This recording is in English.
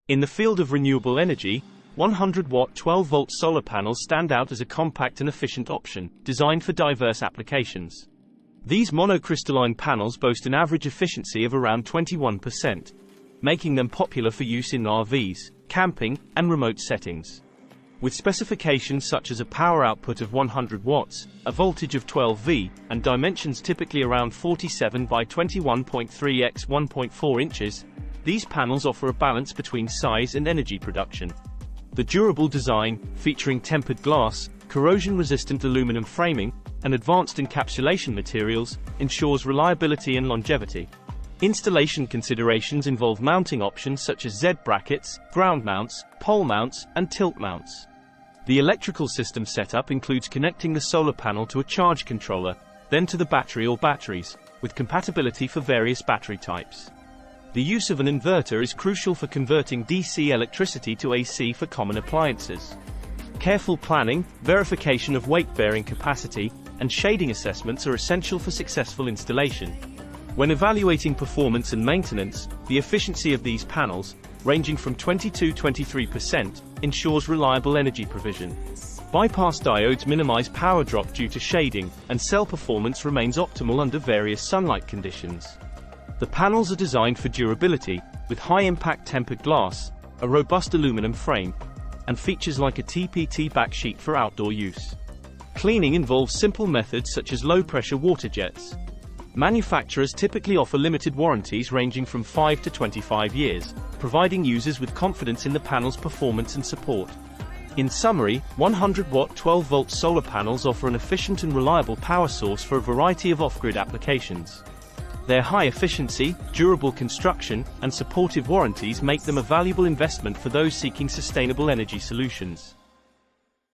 In the field of renewable energy, 100-watt 12-volt solar panels stand out as a compact and efficient option, designed for diverse applications. These monocrystalline panels boast an average efficiency of around 21%, making them popular for use in RVs, camping, and remote settings. With specifications such as a power output of 100 watts, a voltage of 12 V, and dimensions typically around 47 by 21.3 x 1.4 inches, these panels offer a balance between size and energy production. The durable design, featuring tempered glass, corrosion-resistant aluminum framing, and advanced encapsulation materials, ensures reliability and longevity. Installation considerations involve mounting options such as Z-brackets, ground mounts, pole mounts, and tilt mounts. The electrical system setup includes connecting the solar panel to a charge controller, then to the battery or batteries, with compatibility for various battery types. The use of an inverter is crucial for converting DC electricity to AC for common appliances. Careful planning, verification of weight-bearing capacity, and shading assessments are essential for successful installation. When evaluating performance and maintenance, the efficiency of these panels, ranging from 20–23%, ensures reliable energy provision. Bypass diodes minimize power drop due to shading, and cell performance remains optimal under various sunlight conditions. The panels are designed for durability, with high-impact tempered glass, a robust aluminum frame, and features like a TPT backsheet for outdoor use. Cleaning involves simple methods such as low-pressure water jets. Manufacturers typically offer limited warranties ranging from 5 to 25 years, providing users with confidence in the panel's performance and support. In summary, 100-watt 12-volt solar panels offer an efficient and reliable power source for a variety of off-grid applications. Their high efficiency, durable construction, and supportive warranties make them a valuable investment for those seeking sustainable energy solutions.